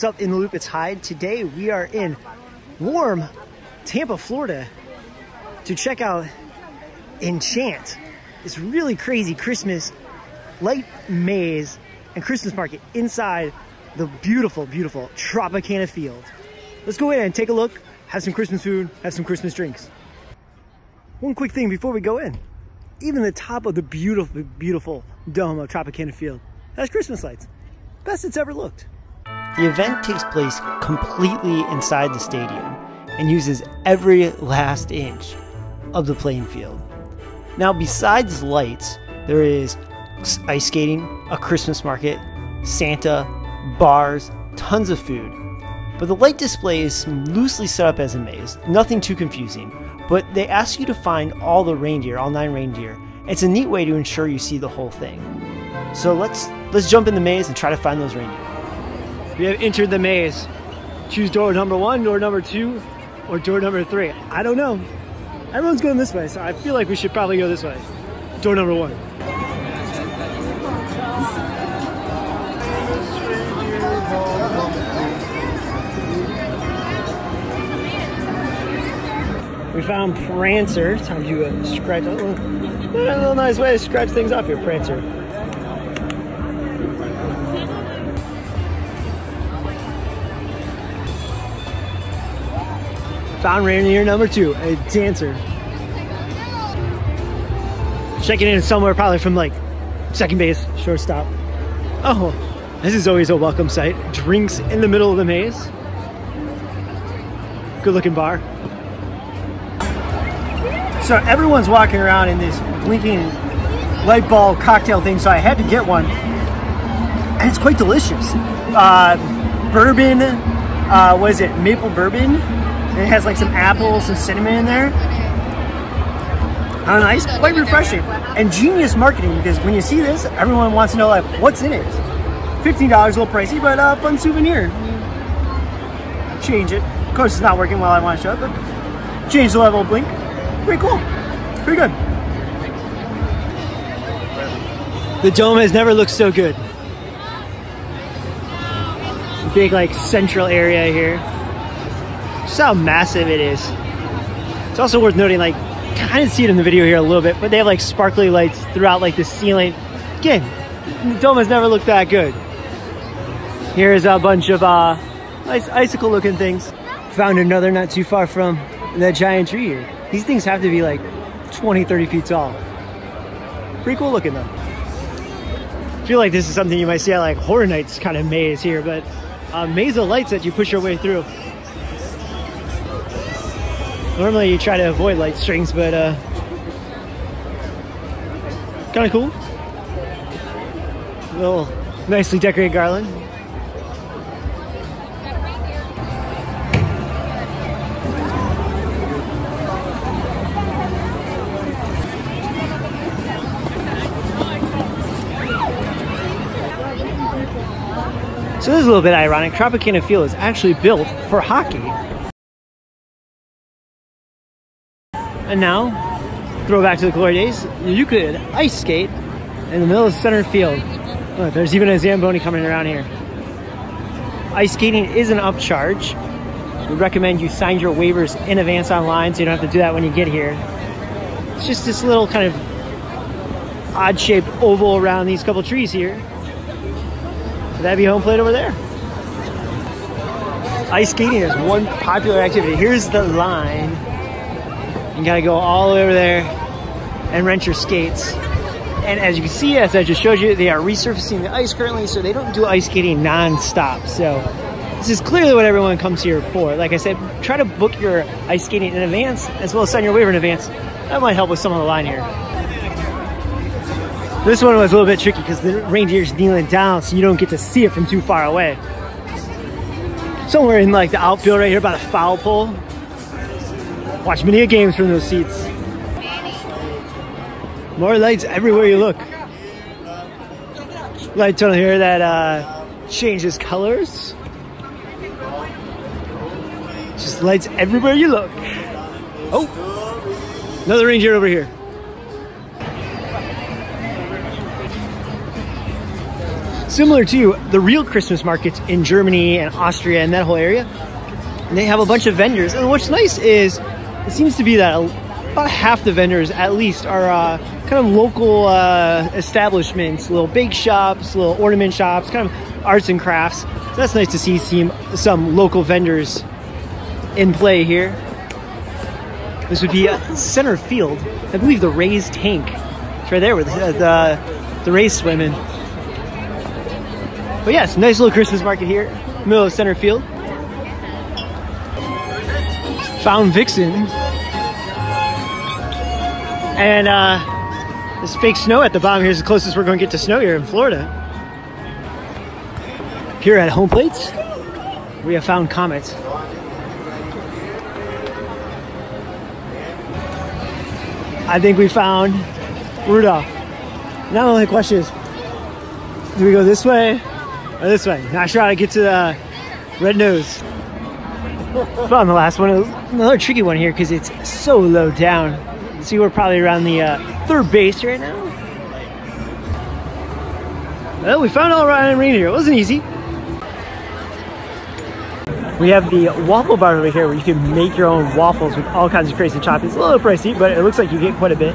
What's up, In the Loop? It's Hyde. Today we are in warm Tampa, Florida to check out Enchant. This really crazy Christmas light maze and Christmas market inside the beautiful, beautiful Tropicana Field. Let's go in and take a look, have some Christmas food, have some Christmas drinks. One quick thing before we go in. Even the top of the beautiful, beautiful dome of Tropicana Field has Christmas lights. Best it's ever looked. The event takes place completely inside the stadium and uses every last inch of the playing field. Now, besides lights, there is ice skating, a Christmas market, Santa, bars, tons of food. But the light display is loosely set up as a maze, nothing too confusing, but they ask you to find all the reindeer, all 9 reindeer. It's a neat way to ensure you see the whole thing. So let's jump in the maze and try to find those reindeer. We have entered the maze. Choose door number 1, door number 2, or door number 3. I don't know. Everyone's going this way, so I feel like we should probably go this way. Door number 1. We found Prancer. Time to scratch a little nice way to scratch things off here, Prancer. Found reindeer number 2, a dancer. Checking in somewhere probably from like second base, shortstop. Oh, this is always a welcome sight. Drinks in the middle of the maze. Good looking bar. So everyone's walking around in this blinking light bulb cocktail thing, so I had to get one. And it's quite delicious. Bourbon, what is it, maple bourbon? And it has like some apples and cinnamon in there. Nice, quite refreshing. And genius marketing, because when you see this, everyone wants to know like what's in it. $15, a little pricey, but fun souvenir. Change it. Of course it's not working while I want to show it, but change the level of blink. Pretty cool. Pretty good. The dome has never looked so good. Big like central area here. Just how massive it is. It's also worth noting, like, kind of see it in the video here a little bit, but they have like sparkly lights throughout like the ceiling. Again, the dome has never looked that good. Here's a bunch of nice icicle looking things. Found another not too far from that giant tree here. These things have to be like 20, 30 feet tall. Pretty cool looking though. I feel like this is something you might see at like Horror Nights kind of maze here, but a maze of lights that you push your way through. Normally you try to avoid light strings, but kind of cool. A little nicely decorated garland. So this is a little bit ironic. Tropicana Field is actually built for hockey. And now, throw back to the glory days, you could ice skate in the middle of center field. Look, there's even a Zamboni coming around here. Ice skating is an upcharge. We recommend you sign your waivers in advance online so you don't have to do that when you get here. It's just this little kind of odd-shaped oval around these couple trees here. Would that be home plate over there? Ice skating is one popular activity. Here's the line. You gotta go all the way over there and rent your skates. And as you can see, as I just showed you, they are resurfacing the ice currently, so they don't do ice skating non-stop. So this is clearly what everyone comes here for. Like I said, try to book your ice skating in advance, as well as sign your waiver in advance. That might help with some of the line here. This one was a little bit tricky because the reindeer's kneeling down, so you don't get to see it from too far away. Somewhere in like the outfield right here by the foul pole. Watch many games from those seats. More lights everywhere you look. Light tunnel here that changes colors. Just lights everywhere you look. Oh, another reindeer over here. similar to the real Christmas markets in Germany and Austria and that whole area. And they have a bunch of vendors. And what's nice is it seems to be that about half the vendors at least are kind of local establishments, little bake shops, little ornament shops, kind of arts and crafts. So that's nice to see some local vendors in play here. This would be center field. I believe the Rays tank. It's right there with the Rays swimming. But yes, nice little Christmas market here, middle of center field. Found Vixen. And there's fake snow at the bottom. Here's the closest we're going to get to snow here in Florida. Here at Home Plates, we have found Comet. I think we found Rudolph. Now the only question is, do we go this way or this way? Not sure how to get to the red nose. Found the last one. Another tricky one here because it's so low down. See, we're probably around the third base right now. Well, we found all right in reindeer. It wasn't easy. We have the waffle bar over here where you can make your own waffles with all kinds of crazy toppings. It's a little pricey, but it looks like you get quite a bit.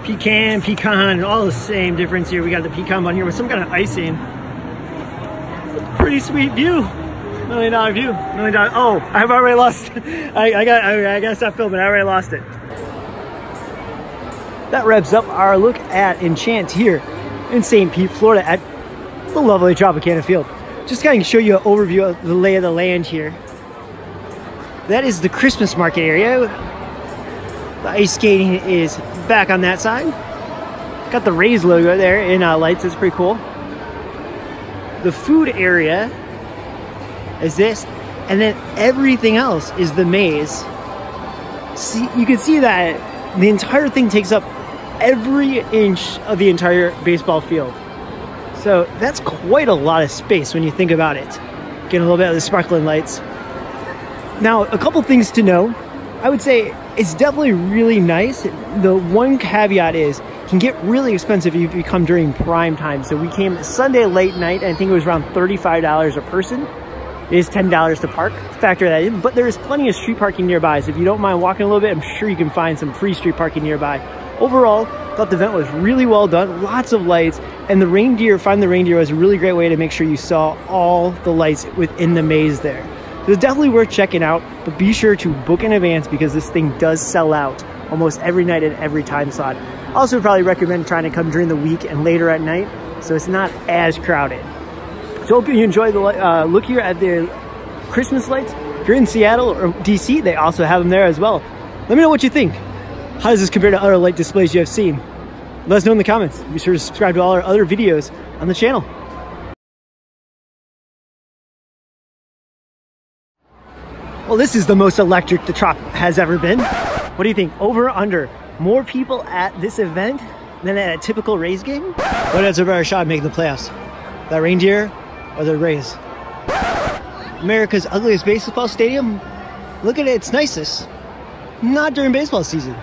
Pecan, all the same difference here. We got the pecan bun here with some kind of icing. Pretty sweet view. $1 million view. $1 million. Oh, I've already lost. I gotta stop filming. I already lost it. That wraps up our look at Enchant here in St. Pete, Florida, at the lovely Tropicana Field. Just kind of show you an overview of the lay of the land here. That is the Christmas market area. The ice skating is back on that side. Got the Rays logo there in lights. It's pretty cool. The food area is this, and then everything else is the maze. See, you can see that the entire thing takes up every inch of the entire baseball field. So that's quite a lot of space when you think about it. Getting a little bit of the sparkling lights. Now, a couple things to know. I would say it's definitely really nice. The one caveat is it can get really expensive if you come during prime time. So we came Sunday late night, and I think it was around $35 a person. It is $10 to park. Factor that in, but there is plenty of street parking nearby. So if you don't mind walking a little bit, I'm sure you can find some free street parking nearby. Overall, thought the event was really well done, lots of lights, and the reindeer, find the reindeer was a really great way to make sure you saw all the lights within the maze there. So it's definitely worth checking out, but be sure to book in advance because this thing does sell out almost every night at every time slot. Also probably recommend trying to come during the week and later at night so it's not as crowded. So hope you enjoy the look here at the Christmas lights. If you're in Seattle or DC, they also have them there as well. Let me know what you think. How does this compare to other light displays you have seen? Let us know in the comments. Be sure to subscribe to all our other videos on the channel. Well, this is the most electric the Trop has ever been. What do you think? Over or under? More people at this event than at a typical Rays game? What has a better shot at making the playoffs? That reindeer or the Rays? America's ugliest baseball stadium? Look at its nicest. Not during baseball season.